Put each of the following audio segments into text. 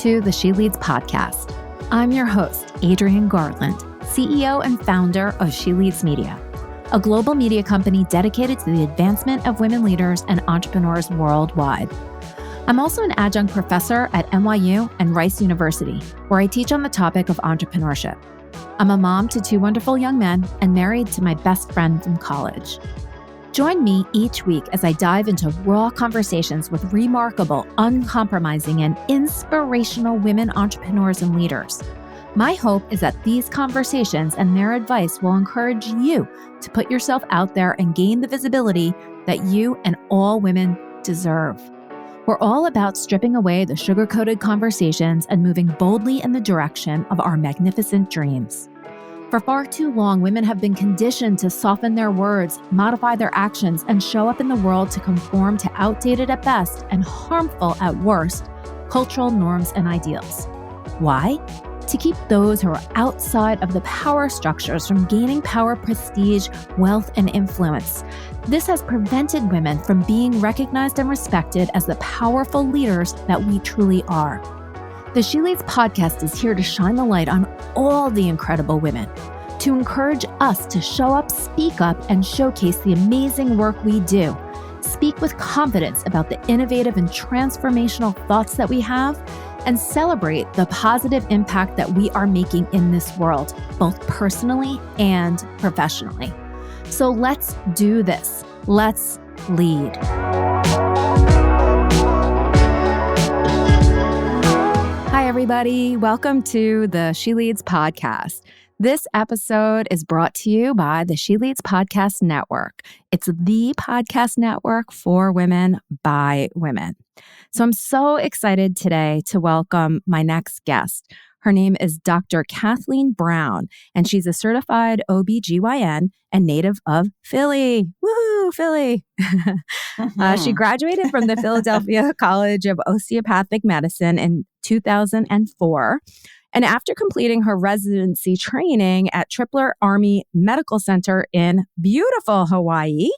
to the She Leads podcast. I'm your host, Adrienne Garland, CEO and founder of She Leads Media, a global media company dedicated to the advancement of women leaders and entrepreneurs worldwide. I'm also an adjunct professor at NYU and Rice University, where I teach on the topic of entrepreneurship. I'm a mom to two wonderful young men and married to my best friend from college. Join me each week as I dive into raw conversations with remarkable, uncompromising, and inspirational women entrepreneurs and leaders. My hope is that these conversations and their advice will encourage you to put yourself out there and gain the visibility that you and all women deserve. We're all about stripping away the sugar-coated conversations and moving boldly in the direction of our magnificent dreams. For far too long, women have been conditioned to soften their words, modify their actions, and show up in the world to conform to outdated at best and harmful at worst cultural norms and ideals. Why? To keep those who are outside of the power structures from gaining power, prestige, wealth, and influence. This has prevented women from being recognized and respected as the powerful leaders that we truly are. The She Leads podcast is here to shine the light on all the incredible women, to encourage us to show up, speak up, and showcase the amazing work we do. Speak with confidence about the innovative and transformational thoughts that we have, and celebrate the positive impact that we are making in this world, both personally and professionally. So let's do this. Let's lead. Hi, everybody. Welcome to the She Leads podcast. This episode is brought to you by the She Leads Podcast Network. It's the podcast network for women by women. So I'm so excited today to welcome my next guest. Her name is Dr. Cathleen Brown, and she's a certified OBGYN and native of Philly. Woohoo, Philly. She graduated from the Philadelphia College of Osteopathic Medicine in 2004. And after completing her residency training at Tripler Army Medical Center in beautiful Hawaii,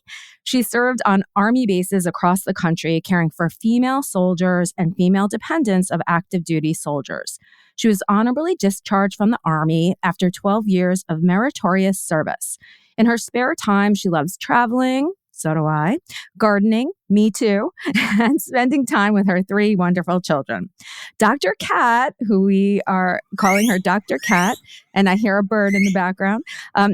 she served on Army bases across the country, caring for female soldiers and female dependents of active duty soldiers. She was honorably discharged from the Army after 12 years of meritorious service. In her spare time, she loves traveling, so do I, gardening, me too, and spending time with her three wonderful children. Dr. Cat, who we are calling her Dr. Cat, and I hear a bird in the background,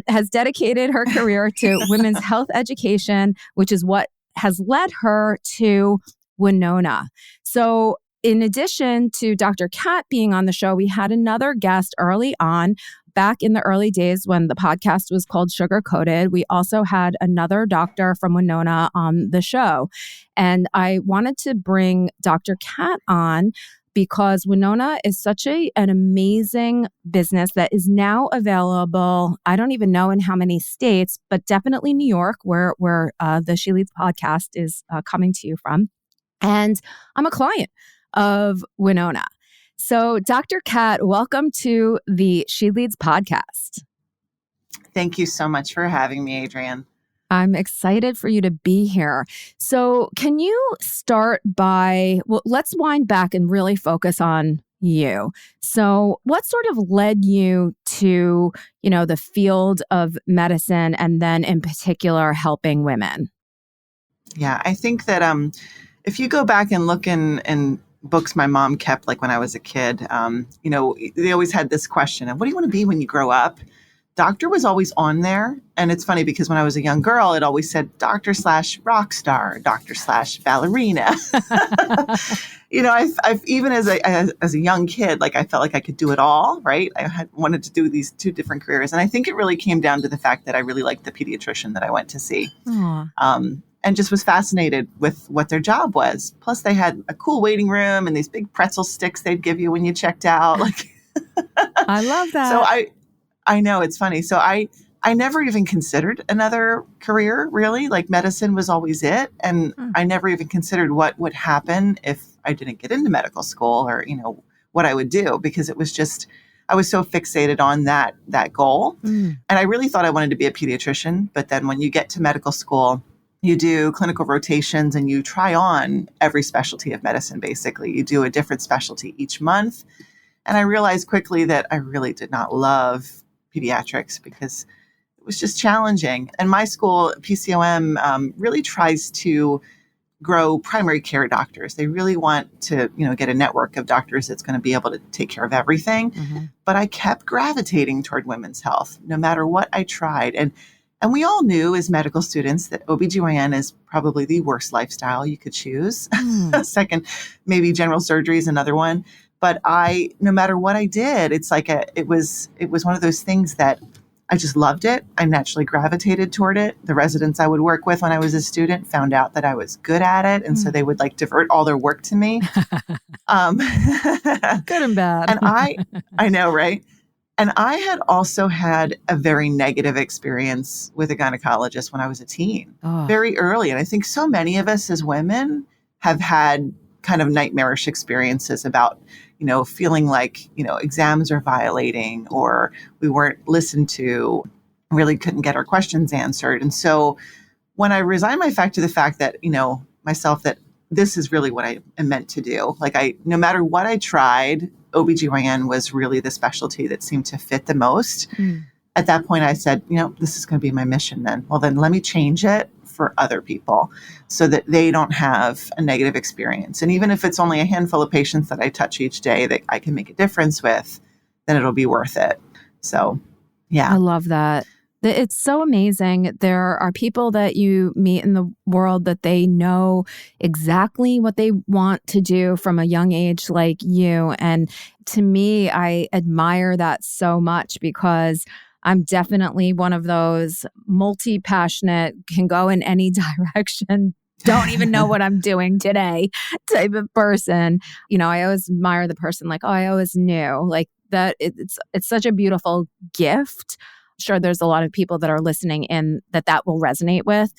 has dedicated her career to women's health education, which is what has led her to Winona. So in addition to Dr. Cat being on the show, we had another guest early on. Back in the early days when the podcast was called Sugar Coated, we also had another doctor from Winona on the show. And I wanted to bring Dr. Cat on because Winona is such an amazing business that is now available, I don't even know in how many states, but definitely New York, where the She Leads podcast is coming to you from. And I'm a client of Winona. So, Dr. Cat, welcome to the She Leads podcast. Thank you so much for having me, Adrienne. I'm excited for you to be here. So, can you start by, let's wind back and really focus on you. So, what sort of led you to, the field of medicine and then in particular helping women? Yeah, I think that if you go back and look in books my mom kept, like when I was a kid, they always had this question of, what do you want to be when you grow up? Doctor was always on there. And it's funny because when I was a young girl, it always said doctor/rock star, doctor/ballerina. I've even as a young kid, like I felt like I could do it all, right? I had wanted to do these two different careers. And I think it really came down to the fact that I really liked the pediatrician that I went to see. And just was fascinated with what their job was. Plus, they had a cool waiting room and these big pretzel sticks they'd give you when you checked out. I love that. So I know, it's funny. So I never even considered another career, really. Like medicine was always it. And I never even considered what would happen if I didn't get into medical school or, what I would do, because it was just, I was so fixated on that goal. And I really thought I wanted to be a pediatrician. But then when you get to medical school, you do clinical rotations and you try on every specialty of medicine, basically. You do a different specialty each month. And I realized quickly that I really did not love pediatrics because it was just challenging. And my school, PCOM, really tries to grow primary care doctors. They really want to, get a network of doctors that's going to be able to take care of everything. Mm-hmm. But I kept gravitating toward women's health, no matter what I tried. And we all knew as medical students that OBGYN is probably the worst lifestyle you could choose. Second, maybe general surgery is another one. But no matter what I did, it's like it was one of those things that I just loved it. I naturally gravitated toward it. The residents I would work with when I was a student found out that I was good at it. And so they would divert all their work to me. Good and bad. And I know, right? And I had also had a very negative experience with a gynecologist when I was a teen, very early. And I think so many of us as women have had kind of nightmarish experiences about, feeling like, exams are violating or we weren't listened to, really couldn't get our questions answered. And so when I resigned to the fact that, myself, that this is really what I am meant to do. No matter what I tried, OBGYN was really the specialty that seemed to fit the most. At that point, I said, this is going to be my mission then. Well, then let me change it for other people so that they don't have a negative experience. And even if it's only a handful of patients that I touch each day that I can make a difference with, then it'll be worth it. So, yeah. I love that. It's so amazing. There are people that you meet in the world that they know exactly what they want to do from a young age like you. And to me, I admire that so much because I'm definitely one of those multi-passionate, can go in any direction, don't even know what I'm doing today type of person. I always admire the person I always knew that. It's such a beautiful gift. Sure, there's a lot of people that are listening in that will resonate with.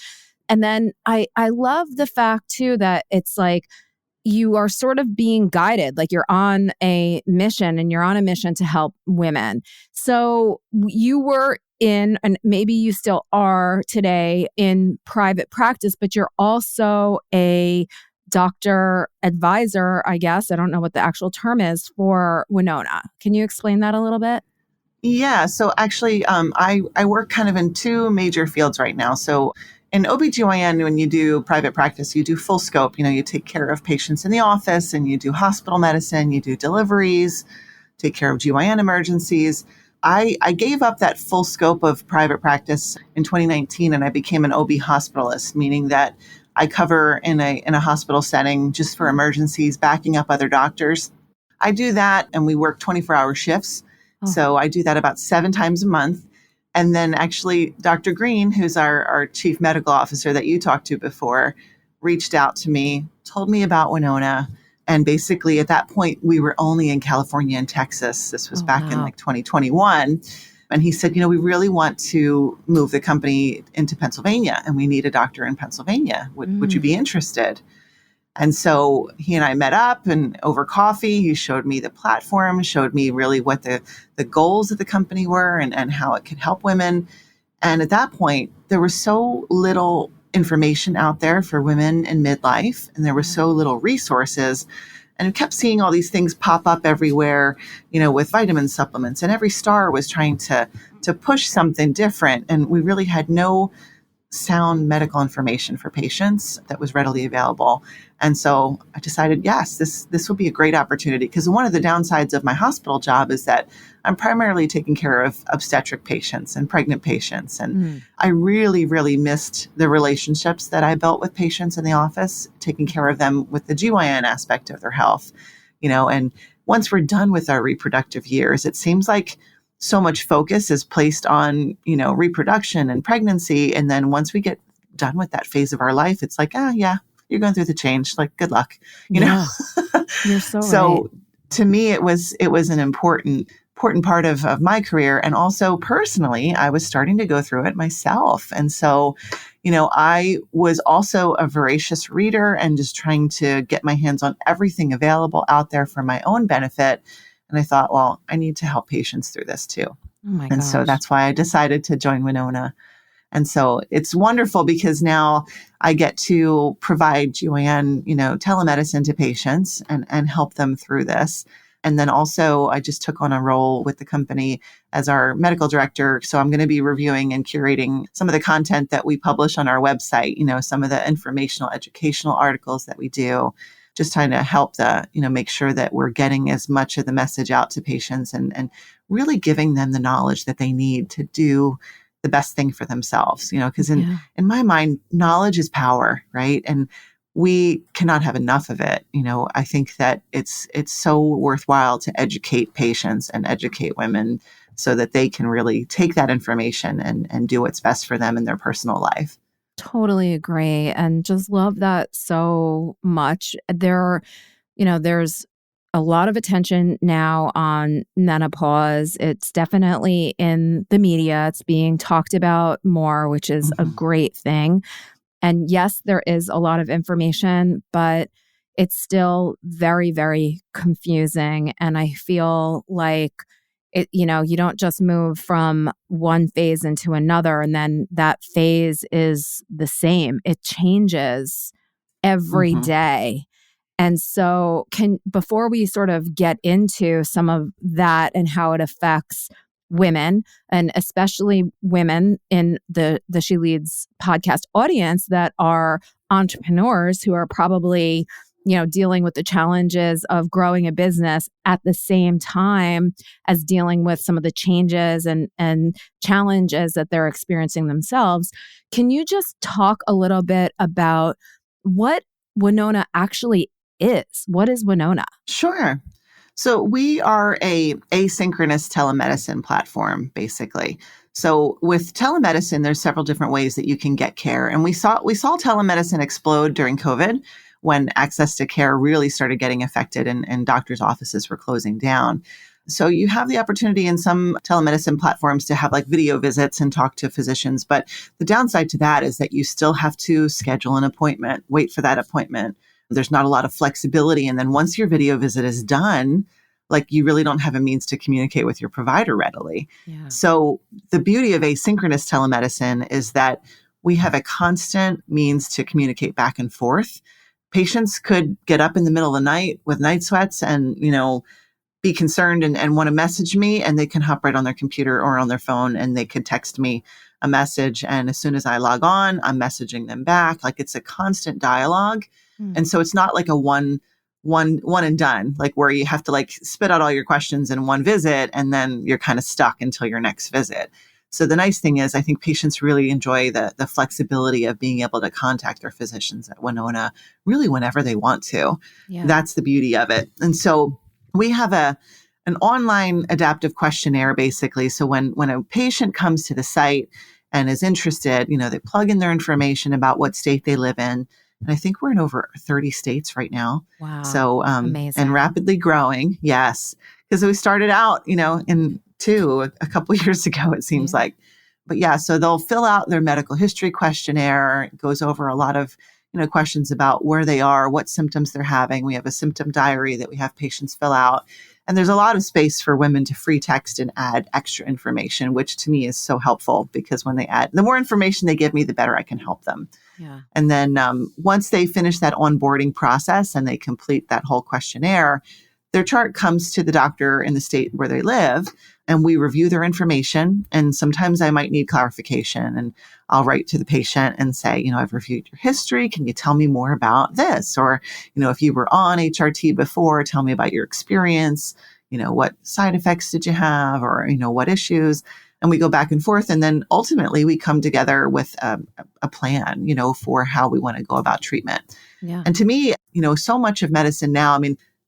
And then I love the fact too that it's you are sort of being guided, you're on a mission and you're on a mission to help women. So you were in, and maybe you still are today, in private practice, but you're also a doctor advisor, I guess. I don't know what the actual term is for Winona. Can you explain that a little bit? Yeah. So actually, I work kind of in two major fields right now. So in OBGYN, when you do private practice, you do full scope. You take care of patients in the office and you do hospital medicine, you do deliveries, take care of GYN emergencies. I gave up that full scope of private practice in 2019 and I became an OB hospitalist, meaning that I cover in a hospital setting just for emergencies, backing up other doctors. I do that and we work 24-hour shifts. So I do that about 7 times a month. And then actually Dr. Green, who's our chief medical officer that you talked to before, reached out to me, told me about Winona. And basically at that point, we were only in California and Texas. This was back in 2021. And he said, we really want to move the company into Pennsylvania and we need a doctor in Pennsylvania. Would you be interested? And so he and I met up and over coffee, he showed me the platform, showed me really what the goals of the company were and how it could help women. And at that point, there was so little information out there for women in midlife, and there were so little resources. And I kept seeing all these things pop up everywhere, with vitamin supplements, and every star was trying to push something different. And we really had no sound medical information for patients that was readily available. And so I decided, yes, this will be a great opportunity, because one of the downsides of my hospital job is that I'm primarily taking care of obstetric patients and pregnant patients. And I really, really missed the relationships that I built with patients in the office, taking care of them with the GYN aspect of their health, and once we're done with our reproductive years, it seems like so much focus is placed on, reproduction and pregnancy. And then once we get done with that phase of our life, it's yeah, you're going through the change. Good luck, know. You're so right. To me, it was an important part of my career. And also personally, I was starting to go through it myself. And so, I was also a voracious reader and just trying to get my hands on everything available out there for my own benefit. And I thought, well, I need to help patients through this too. Oh my and gosh. So that's why I decided to join Winona. And so it's wonderful because now I get to provide Joanne, telemedicine to patients and help them through this. And then also I just took on a role with the company as our medical director. So I'm going to be reviewing and curating some of the content that we publish on our website, some of the informational, educational articles that we do, just trying to help make sure that we're getting as much of the message out to patients and really giving them the knowledge that they need to do the best thing for themselves, because in my mind, knowledge is power, right? And we cannot have enough of it. I think that it's so worthwhile to educate patients and educate women so that they can really take that information and do what's best for them in their personal life. Totally agree. And just love that so much. There's a lot of attention now on menopause. It's definitely in the media. It's being talked about more, which is a great thing. And yes, there is a lot of information, but it's still very, very confusing. And I feel like you don't just move from one phase into another and then that phase is the same. It changes every day. And so before we sort of get into some of that and how it affects women, and especially women in the She Leads podcast audience that are entrepreneurs who are probably, dealing with the challenges of growing a business at the same time as dealing with some of the changes and challenges that they're experiencing themselves. Can you just talk a little bit about what Winona actually is? What is Winona? Sure. So we are a asynchronous telemedicine platform, basically. So with telemedicine, there's several different ways that you can get care. And we saw telemedicine explode during COVID when access to care really started getting affected and doctors' offices were closing down. So you have the opportunity in some telemedicine platforms to have like video visits and talk to physicians. But the downside to that is that you still have to schedule an appointment, wait for that appointment. There's not a lot of flexibility. And then once your video visit is done, like you really don't have a means to communicate with your provider readily. Yeah. So the beauty of asynchronous telemedicine is that we have a constant means to communicate back and forth. Patients could get up in the middle of the night with night sweats and, be concerned and want to message me, and they can hop right on their computer or on their phone and they could text me a message. And as soon as I log on, I'm messaging them back. Like it's a constant dialogue. And so it's not like a one and done, like where you have to like spit out all your questions in one visit and then you're kind of stuck until your next visit. So the nice thing is I think patients really enjoy the flexibility of being able to contact their physicians at Winona really whenever they want to. Yeah. That's the beauty of it. And so we have an online adaptive questionnaire, basically. So when a patient comes to the site and is interested, they plug in their information about what state they live in. And I think we're in over 30 states right now. Wow. So, amazing. And rapidly growing. Yes. Because we started out, in a couple years ago, it seems like. But yeah, so they'll fill out their medical history questionnaire. It goes over a lot of, questions about where they are, what symptoms they're having. We have a symptom diary that we have patients fill out. And there's a lot of space for women to free text and add extra information, which to me is so helpful because when they add, the more information they give me, the better I can help them. Yeah. And then once they finish that onboarding process and they complete that whole questionnaire, their chart comes to the doctor in the state where they live, and we review their information. And sometimes I might need clarification, and I'll write to the patient and say, I've reviewed your history. Can you tell me more about this? Or, if you were on HRT before, tell me about your experience. What side effects did you have? Or, what issues? And we go back and forth. And then ultimately we come together with a plan, for how we want to go about treatment. Yeah. And to me, so much of medicine now,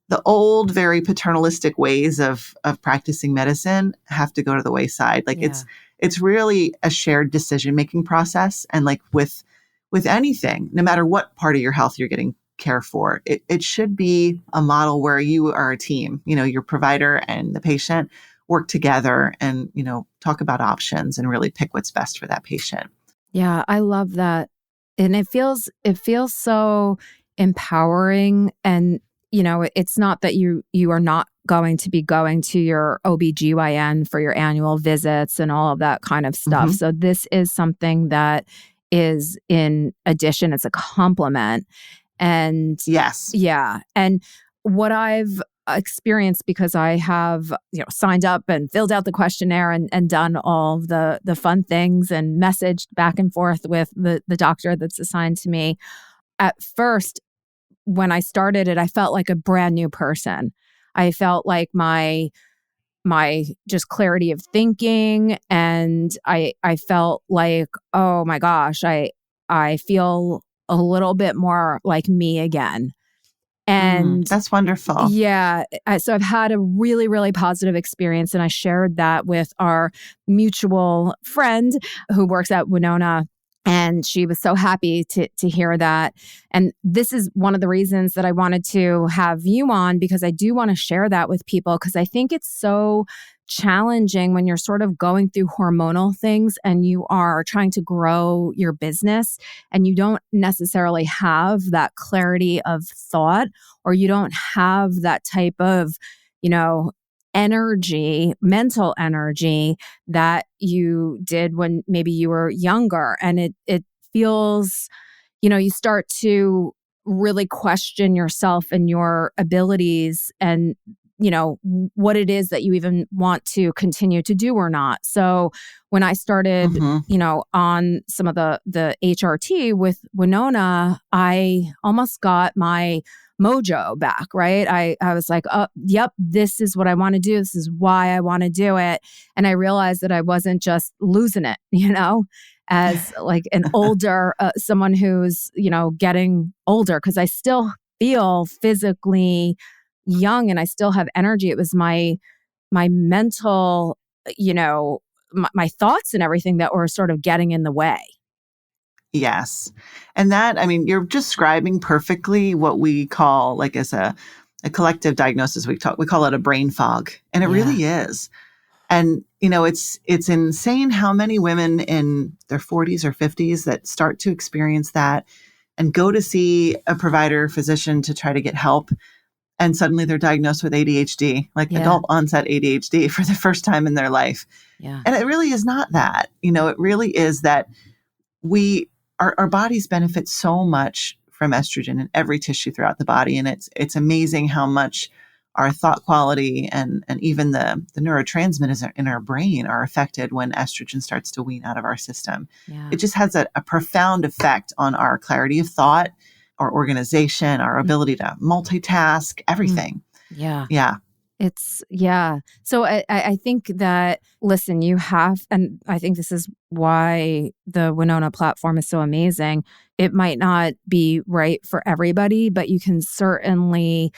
the old, very paternalistic ways of practicing medicine have to go to the wayside. Like it's really a shared decision-making process. And like with anything, no matter what part of your health you're getting care for, it should be a model where you are a team, your provider and the patient work together and, talk about options and really pick what's best for that patient. Yeah, I love that. And it feels so empowering. And, it's not that you are not going to be going to your OBGYN for your annual visits and all of that kind of stuff. Mm-hmm. So this is something that is in addition, it's a complement. And Yes. yeah. And what I've experienced, because I have, signed up and filled out the questionnaire and done all of the fun things and messaged back and forth with the doctor that's assigned to me. At first, when I started it, I felt like a brand new person. I felt like my just clarity of thinking, and I felt like, oh my gosh, I feel a little bit more like me again. And That's wonderful. yeah, so I've had a really, really positive experience, and I shared that with our mutual friend who works at Winona. And she was so happy to hear that. And this is one of the reasons that I wanted to have you on, because I do want to share that with people, because I think it's so challenging when you're sort of going through hormonal things and you are trying to grow your business and you don't necessarily have that clarity of thought, or you don't have that type of, energy, mental energy that you did when maybe you were younger. And it feels, you start to really question yourself and your abilities and, what it is that you even want to continue to do or not. So when I started, Mm-hmm. on some of the HRT with Winona, I almost got my mojo back, right? I was like, oh, yep, this is what I want to do. This is why I want to do it. And I realized that I wasn't just losing it, as like an older, someone who's, getting older, because I still feel physically young and I still have energy. It was my mental, my thoughts and everything that were sort of getting in the way. Yes. And that, I mean, you're describing perfectly what we call, like, as a collective diagnosis, we call it a brain fog. And it really is. And, it's insane how many women in their 40s or 50s that start to experience that and go to see a provider, physician to try to get help. And suddenly they're diagnosed with ADHD, like adult onset ADHD for the first time in their life. Yeah. And it really is not that. It really is that our bodies benefit so much from estrogen in every tissue throughout the body. And it's amazing how much our thought quality and even the neurotransmitters in our brain are affected when estrogen starts to wean out of our system. Yeah. It just has a profound effect on our clarity of thought, our organization, our ability to multitask, everything. Yeah. Yeah. So I think that, listen, you have, and I think this is why the Winona platform is so amazing. It might not be right for everybody, but you can certainly,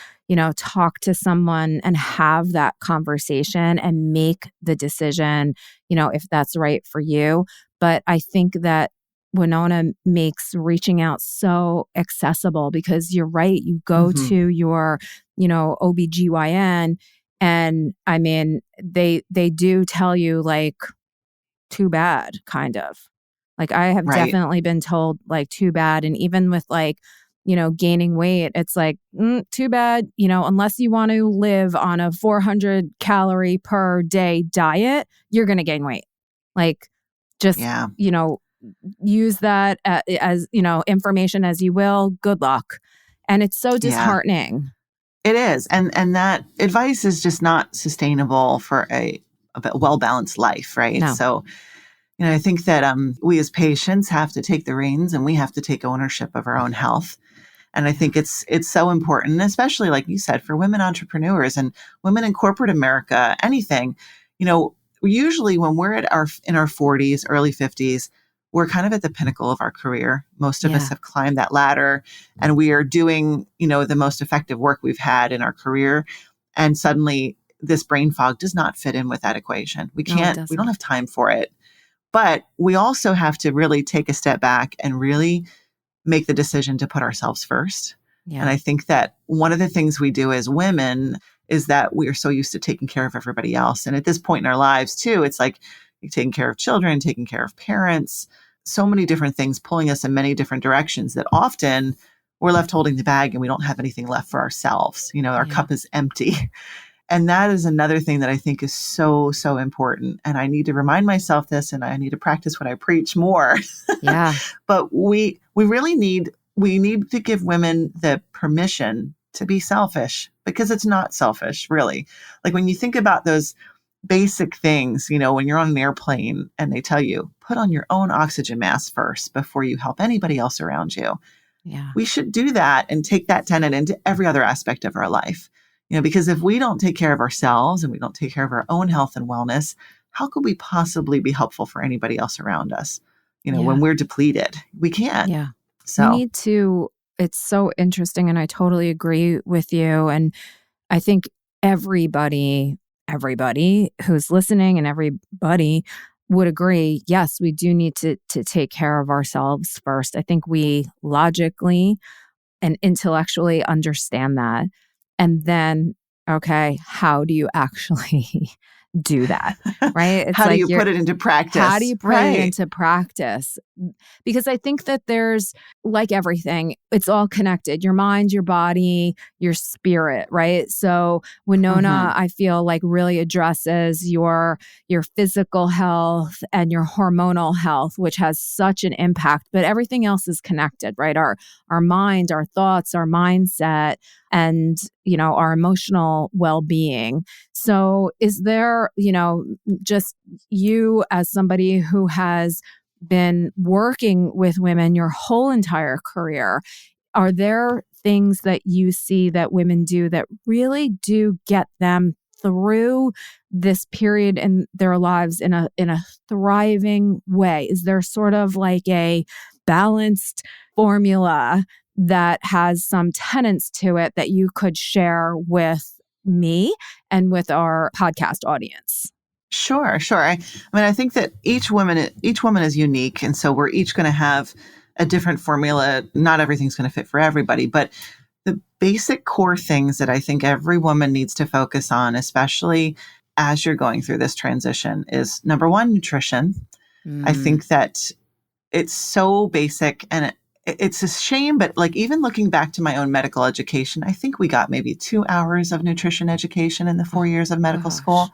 talk to someone and have that conversation and make the decision, if that's right for you. But I think that Winona makes reaching out so accessible, because you're right. You go to your, OBGYN, and I mean, they do tell you, like, too bad, kind of. Like, I have definitely been told, like, too bad. And even with, like, gaining weight, it's like, too bad, unless you want to live on a 400 calorie per day diet, you're going to gain weight. Like, just, use that as, information as you will. Good luck. And it's so disheartening. It is. And that advice is just not sustainable for a well-balanced life, right? No. So, I think that we as patients have to take the reins and we have to take ownership of our own health. And I think it's so important, especially, like you said, for women entrepreneurs and women in corporate America, anything. Usually when we're in our 40s, early 50s, we're kind of at the pinnacle of our career. Most of us have climbed that ladder and we are doing, the most effective work we've had in our career. And suddenly this brain fog does not fit in with that equation. We don't have time for it. But we also have to really take a step back and really make the decision to put ourselves first. Yeah. And I think that one of the things we do as women is that we are so used to taking care of everybody else. And at this point in our lives too, it's like you're taking care of children, taking care of parents, so many different things pulling us in many different directions that often we're left holding the bag and we don't have anything left for ourselves. Our cup is empty. And that is another thing that I think is so, so important. And I need to remind myself this, and I need to practice what I preach more. Yeah. But we really need to give women the permission to be selfish, because it's not selfish, really. Like when you think about those basic things, when you're on an airplane and they tell you, put on your own oxygen mask first before you help anybody else around you. Yeah. We should do that and take that tenet into every other aspect of our life. Because if we don't take care of ourselves and we don't take care of our own health and wellness, how could we possibly be helpful for anybody else around us? When we're depleted, we can't. Yeah. So we need to, it's so interesting. And I totally agree with you. And I think everybody who's listening and everybody would agree, yes, we do need to take care of ourselves first. I think we logically and intellectually understand that. And then, okay, how do you actually do that? Right? It's how do like you put it into practice? How do you put it into practice? Because I think that there's, like everything, it's all connected. Your mind, your body, your spirit, right? So Winona, I feel like really addresses your physical health and your hormonal health, which has such an impact, but everything else is connected, right? Our mind, our thoughts, our mindset, and, our emotional well-being. So is there, just you as somebody who has been working with women your whole entire career, are there things that you see that women do that really do get them through this period in their lives in a thriving way? Is there sort of like a balanced formula that has some tenets to it that you could share with me and with our podcast audience? Sure. I think that each woman is unique. And so we're each going to have a different formula. Not everything's going to fit for everybody, but the basic core things that I think every woman needs to focus on, especially as you're going through this transition, is number one, nutrition. I think that it's so basic, and it's a shame, but like even looking back to my own medical education, I think we got maybe 2 hours of nutrition education in the 4 years of medical school,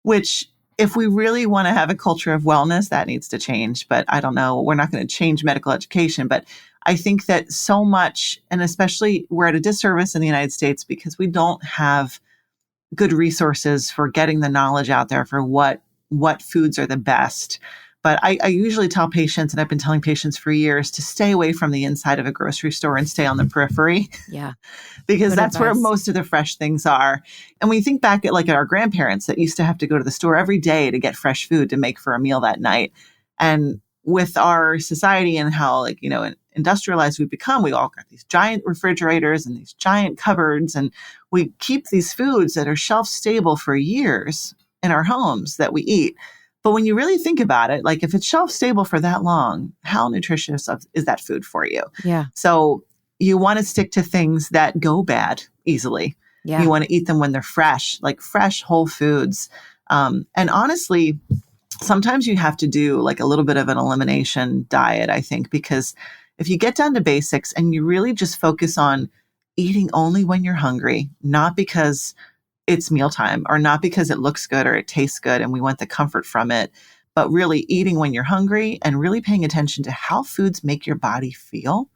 which if we really want to have a culture of wellness, that needs to change. But I don't know, we're not going to change medical education. But I think that so much, and especially we're at a disservice in the United States because we don't have good resources for getting the knowledge out there for what foods are the best. But I usually tell patients, and I've been telling patients for years, to stay away from the inside of a grocery store and stay on the periphery. Yeah. Because Good that's advice. where most of the fresh things are. And when you think back at our grandparents that used to have to go to the store every day to get fresh food to make for a meal that night. And with our society and how industrialized we've become, we all got these giant refrigerators and these giant cupboards, and we keep these foods that are shelf stable for years in our homes that we eat. But when you really think about it, if it's shelf stable for that long, how nutritious is that food for you? Yeah. So you want to stick to things that go bad easily. Yeah. You want to eat them when they're fresh, like fresh whole foods. And honestly, sometimes you have to do a little bit of an elimination diet, I think, because if you get down to basics and you really just focus on eating only when you're hungry, not because it's mealtime or not because it looks good or it tastes good and we want the comfort from it, but really eating when you're hungry and really paying attention to how foods make your body feel.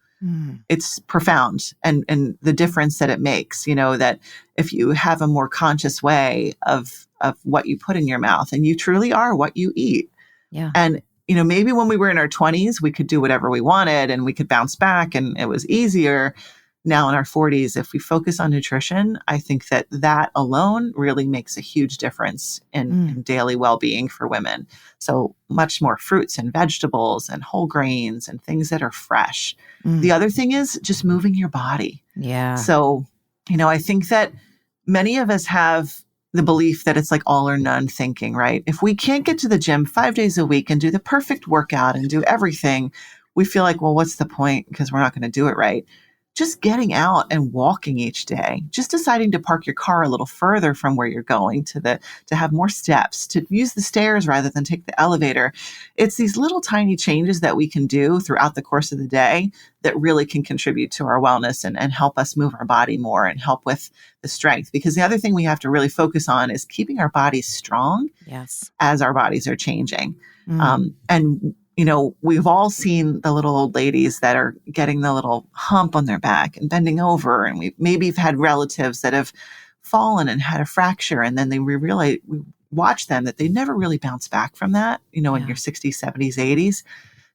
It's profound. And the difference that it makes, that if you have a more conscious way of what you put in your mouth and you truly are what you eat. Yeah. And, maybe when we were in our 20s, we could do whatever we wanted and we could bounce back and it was easier. Now in our 40s, if we focus on nutrition, I think that alone really makes a huge difference in daily well-being for women. So much more fruits and vegetables and whole grains and things that are fresh. The other thing is just moving your body. Yeah. So, I think that many of us have the belief that it's all or none thinking, right? If we can't get to the gym 5 days a week and do the perfect workout and do everything, we feel well, what's the point? Because we're not going to do it right. just getting out and walking each day, just deciding to park your car a little further from where you're going to have more steps, to use the stairs rather than take the elevator. It's these little tiny changes that we can do throughout the course of the day that really can contribute to our wellness and help us move our body more and help with the strength. Because the other thing we have to really focus on is keeping our bodies strong as our bodies are changing. And we've all seen the little old ladies that are getting the little hump on their back and bending over. And we maybe have had relatives that have fallen and had a fracture. And then we watch them that they never really bounce back from that, in your 60s, 70s, 80s.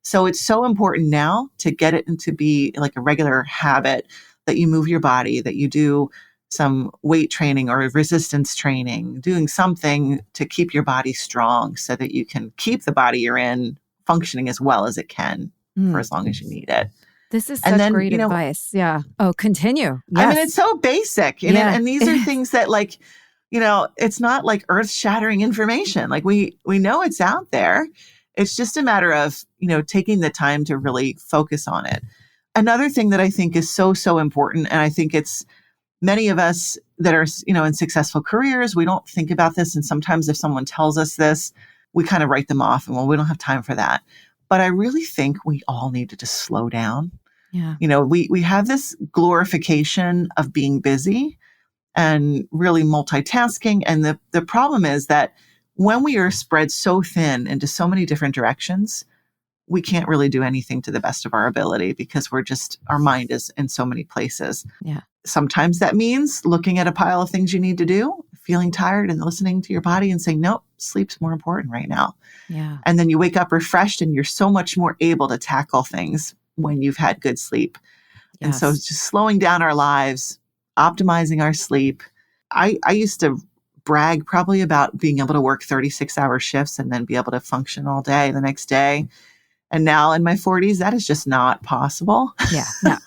So it's so important now to get it into be like a regular habit that you move your body, that you do some weight training or resistance training, doing something to keep your body strong so that you can keep the body you're in functioning as well as it can for as long as you need it. This is such great advice. Yeah. Oh, continue. Yes. I mean, it's so basic. And these are things that it's not like earth shattering information. Like we know it's out there. It's just a matter of, taking the time to really focus on it. Another thing that I think is so, so important, and I think it's many of us that are, in successful careers, we don't think about this. And sometimes if someone tells us this, we kind of write them off and, we don't have time for that. But I really think we all need to just slow down. Yeah. We have this glorification of being busy and really multitasking. And the problem is that when we are spread so thin into so many different directions, we can't really do anything to the best of our ability because our mind is in so many places. Yeah. Sometimes that means looking at a pile of things you need to do, feeling tired and listening to your body and saying, nope, sleep's more important right now. Yeah. And then you wake up refreshed and you're so much more able to tackle things when you've had good sleep. Yes. And so it's just slowing down our lives, optimizing our sleep. I used to brag probably about being able to work 36-hour shifts and then be able to function all day the next day. And now in my 40s, that is just not possible. Yeah. No.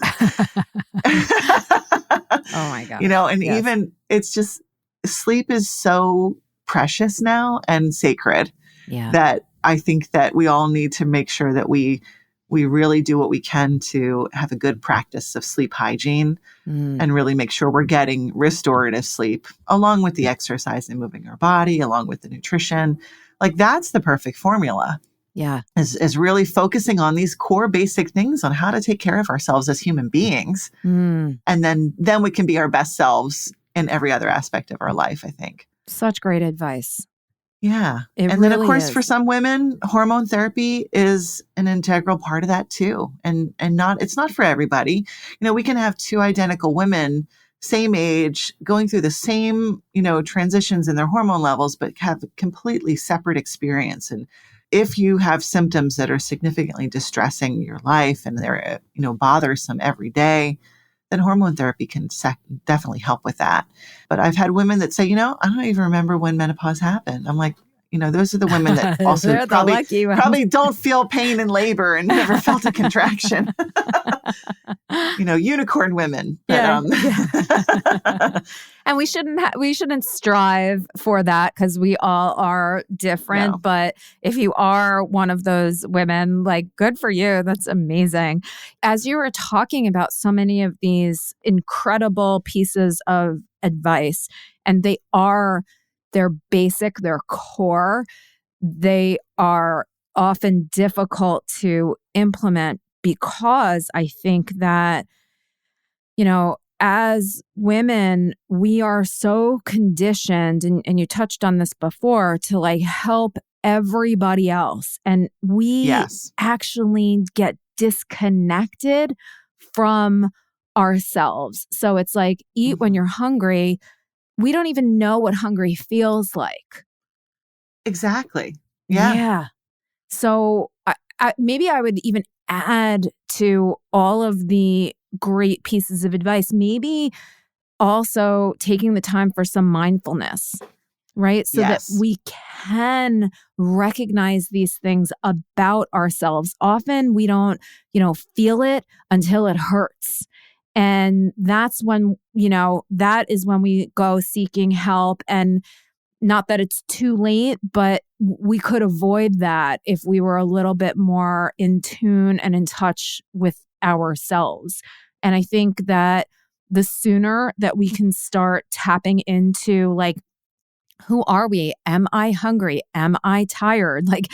Oh my gosh. Even it's just sleep is so precious now and sacred that I think that we all need to make sure that we really do what we can to have a good practice of sleep hygiene and really make sure we're getting restorative sleep along with the exercise and moving our body, along with the nutrition. Like that's the perfect formula. Yeah. Is really focusing on these core basic things on how to take care of ourselves as human beings. And then we can be our best selves in every other aspect of our life, I think. Such great advice. Yeah. It and really then of course, is. For some women, hormone therapy is an integral part of that too. And it's not for everybody. We can have two identical women, same age, going through the same, transitions in their hormone levels, but have a completely separate experience. And if you have symptoms that are significantly distressing your life and they're, bothersome every day, then hormone therapy can definitely help with that. But I've had women that say, I don't even remember when menopause happened. I'm like, those are the women that also probably don't feel pain in labor and never felt a contraction. Unicorn women. But, And we shouldn't strive for that because we all are different. No. But if you are one of those women, like, good for you. That's amazing. As you were talking about so many of these incredible pieces of advice, and they're basic, they're core, they are often difficult to implement because I think that, as women, we are so conditioned, and you touched on this before, to help everybody else. And we actually get disconnected from ourselves. So it's like, eat when you're hungry. We don't even know what hungry feels like. Exactly. Yeah. Yeah. So maybe I would even add to all of the great pieces of advice, maybe also taking the time for some mindfulness, right? So that we can recognize these things about ourselves. Often we don't, feel it until it hurts. And that's when, that is when we go seeking help. And not that it's too late, but we could avoid that if we were a little bit more in tune and in touch with ourselves. And I think that the sooner that we can start tapping into like, who are we? Am I hungry? Am I tired? Like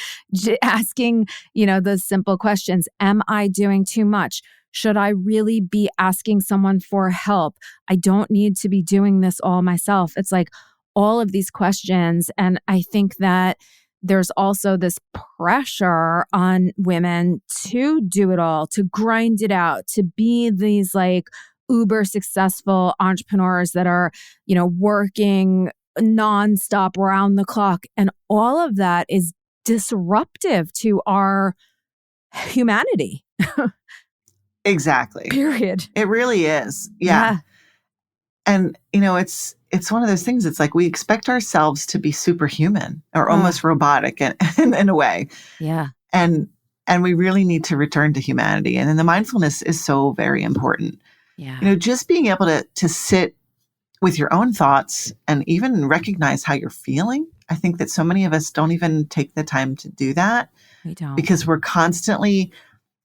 asking, those simple questions. Am I doing too much? Should I really be asking someone for help? I don't need to be doing this all myself. It's like all of these questions. And I think that there's also this pressure on women to do it all, to grind it out, to be these like uber successful entrepreneurs that are, working nonstop around the clock. And all of that is disruptive to our humanity. Exactly. Period. It really is. Yeah. And, it's one of those things. It's like we expect ourselves to be superhuman or almost robotic in a way. Yeah. And we really need to return to humanity. And then the mindfulness is so very important. Yeah. Just being able to sit with your own thoughts and even recognize how you're feeling. I think that so many of us don't even take the time to do that. We don't. Because we're constantly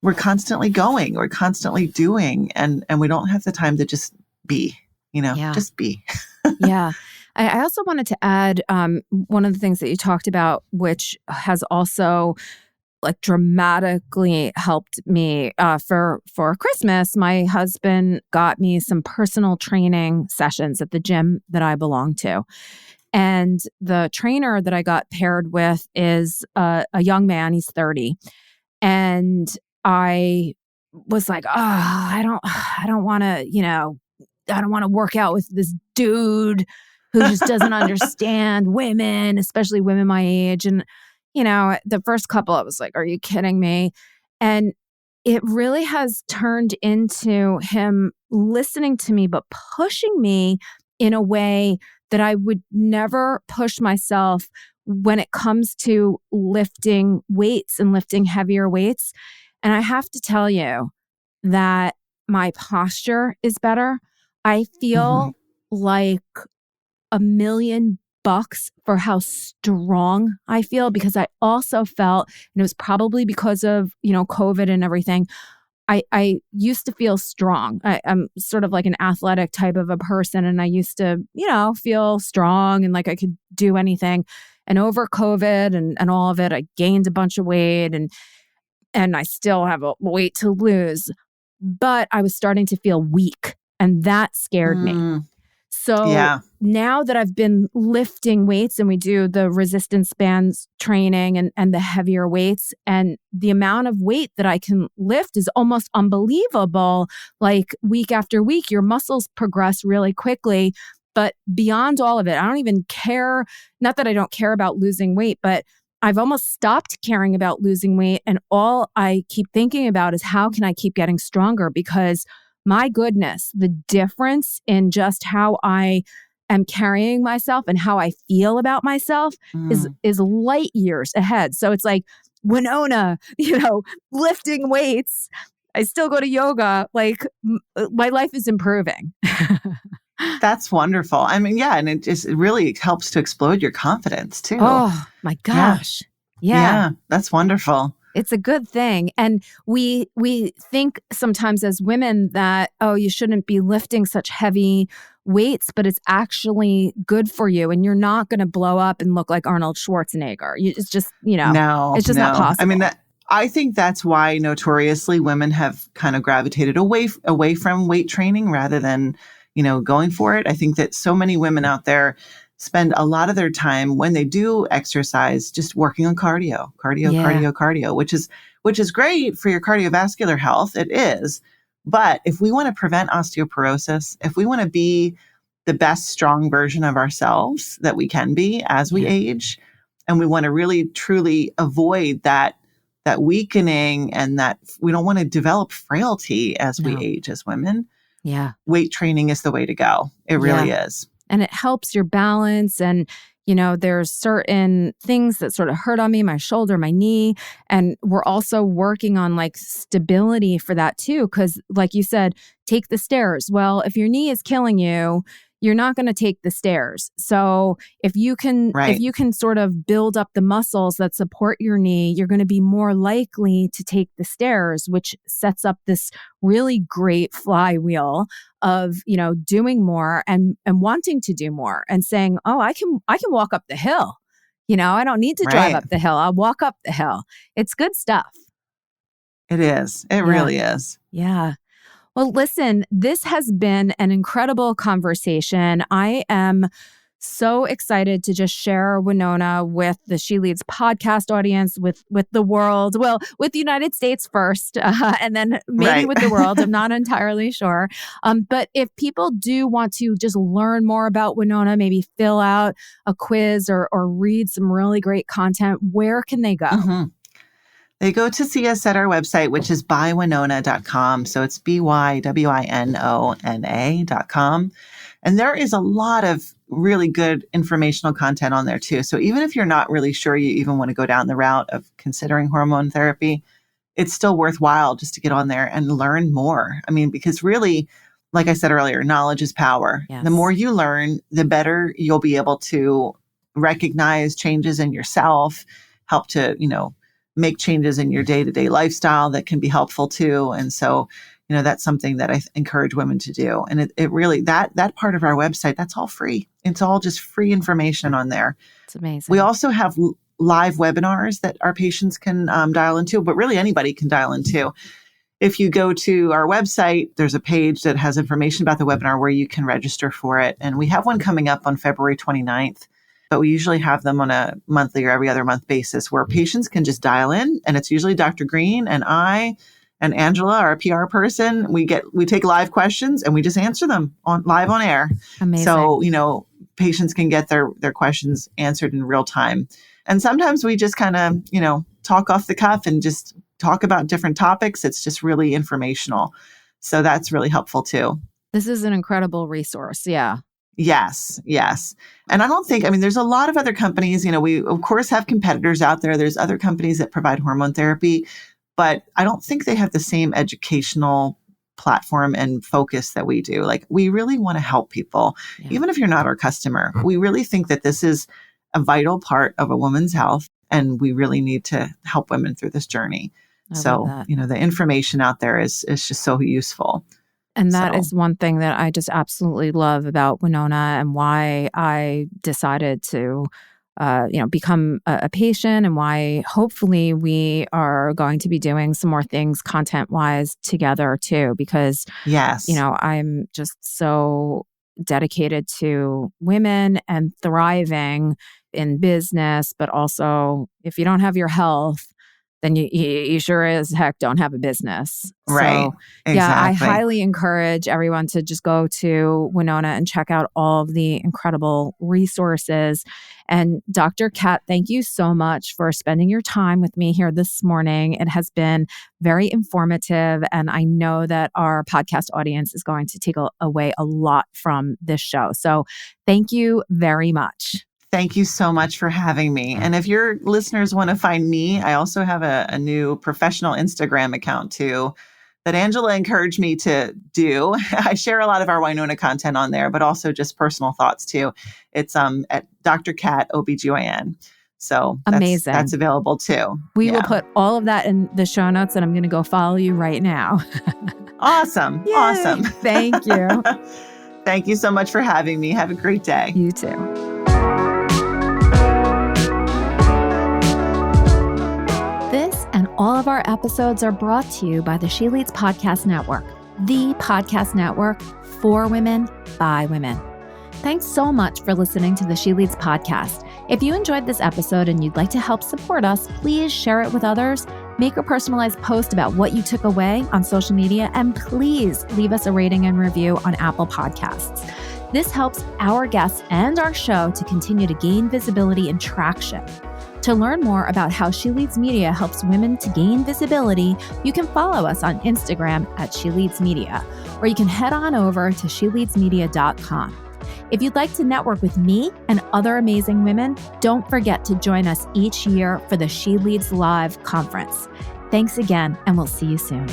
going, we're constantly doing, and we don't have the time to just be, just be. Yeah. I also wanted to add one of the things that you talked about, which has also like dramatically helped me for Christmas. My husband got me some personal training sessions at the gym that I belong to. And the trainer that I got paired with is a young man. He's 30. And I was like, I don't want to, I don't want to work out with this dude who just doesn't understand women, especially women my age. And, the first couple, I was like, are you kidding me? And it really has turned into him listening to me, but pushing me in a way that I would never push myself when it comes to lifting weights and lifting heavier weights. And I have to tell you that my posture is better. I feel like $1,000,000 for how strong I feel, because I also felt, and it was probably because of, COVID and everything, I used to feel strong. I'm sort of like an athletic type of a person. And I used to, feel strong and like I could do anything. And over COVID and all of it, I gained a bunch of weight and I still have a weight to lose. But I was starting to feel weak, and that scared me. So now that I've been lifting weights and we do the resistance bands training and the heavier weights, and the amount of weight that I can lift is almost unbelievable. Like week after week, your muscles progress really quickly. But beyond all of it, I don't even care. Not that I don't care about losing weight, but I've almost stopped caring about losing weight. And all I keep thinking about is how can I keep getting stronger? Because my goodness, the difference in just how I am carrying myself and how I feel about myself is light years ahead. So it's like Winona, lifting weights. I still go to yoga. Like my life is improving. That's wonderful. I mean, yeah. And it really helps to explode your confidence too. Oh my gosh. Yeah. That's wonderful. It's a good thing. And we think sometimes as women that, you shouldn't be lifting such heavy weights, but it's actually good for you. And you're not going to blow up and look like Arnold Schwarzenegger. It's just, no, it's just not possible. I mean, I think that's why notoriously women have kind of gravitated away from weight training rather than, going for it. I think that so many women out there spend a lot of their time when they do exercise just working on cardio, which is great for your cardiovascular health. It is. But if we want to prevent osteoporosis, if we want to be the best strong version of ourselves that we can be as we age, and we want to really truly avoid that weakening and that we don't want to develop frailty as we age as women, weight training is the way to go. It really is. And it helps your balance. And, there's certain things that sort of hurt on me, my shoulder, my knee. And we're also working on like stability for that too. Because like you said, take the stairs. Well, if your knee is killing you, you're not going to take the stairs. So if you can sort of build up the muscles that support your knee, you're going to be more likely to take the stairs, which sets up this really great flywheel of, doing more and wanting to do more and saying, oh, I can walk up the hill. I don't need to drive up the hill. I'll walk up the hill. It's good stuff. It is. It really is. Yeah. Well, listen, this has been an incredible conversation. I am so excited to just share Winona with the She Leads podcast audience, with the world. Well, with the United States first, and then maybe with the world. I'm not entirely sure. But if people do want to just learn more about Winona, maybe fill out a quiz or read some really great content, where can they go? Mm-hmm. They go to see us at our website, which is bywinona.com. So it's bywinona.com. And there is a lot of really good informational content on there too. So even if you're not really sure you even want to go down the route of considering hormone therapy, it's still worthwhile just to get on there and learn more. I mean, because really, like I said earlier, knowledge is power. Yes. The more you learn, the better you'll be able to recognize changes in yourself, help to, make changes in your day-to-day lifestyle that can be helpful too. And so, that's something that I encourage women to do. And it really, that part of our website, that's all free. It's all just free information on there. It's amazing. We also have live webinars that our patients can dial into, but really anybody can dial into. If you go to our website, there's a page that has information about the webinar where you can register for it. And we have one coming up on February 29th. But we usually have them on a monthly or every other month basis where patients can just dial in. And it's usually Dr. Green and I and Angela, our PR person. We take live questions and we just answer them live on air. Amazing. So, patients can get their questions answered in real time. And sometimes we just kind of, talk off the cuff and just talk about different topics. It's just really informational. So that's really helpful too. This is an incredible resource. Yeah. Yes. And I don't think, there's a lot of other companies, we of course have competitors out there. There's other companies that provide hormone therapy, but I don't think they have the same educational platform and focus that we do. Like, we really want to help people, even if you're not our customer. We really think that this is a vital part of a woman's health, and we really need to help women through this journey. So, the information out there is just so useful. And that is one thing that I just absolutely love about Winona, and why I decided to, become a patient, and why hopefully we are going to be doing some more things content-wise together too, because, I'm just so dedicated to women and thriving in business, but also if you don't have your health, then you sure as heck don't have a business. Right. So, I highly encourage everyone to just go to Winona and check out all of the incredible resources. And Dr. Kat, thank you so much for spending your time with me here this morning. It has been very informative, and I know that our podcast audience is going to take away a lot from this show. So thank you very much. Thank you so much for having me. And if your listeners want to find me, I also have a new professional Instagram account too that Angela encouraged me to do. I share a lot of our Winona content on there, but also just personal thoughts too. It's at Dr. Kat OBGYN. So amazing. That's available too. We will put all of that in the show notes, and I'm going to go follow you right now. Awesome. Yay. Awesome. Thank you. Thank you so much for having me. Have a great day. You too. This and all of our episodes are brought to you by the She Leads Podcast Network, the podcast network for women, by women. Thanks so much for listening to the She Leads podcast. If you enjoyed this episode and you'd like to help support us, please share it with others, make a personalized post about what you took away on social media, and please leave us a rating and review on Apple Podcasts. This helps our guests and our show to continue to gain visibility and traction. To learn more about how She Leads Media helps women to gain visibility, you can follow us on Instagram at She Leads Media, or you can head on over to sheleadsmedia.com. If you'd like to network with me and other amazing women, don't forget to join us each year for the She Leads Live conference. Thanks again, and we'll see you soon.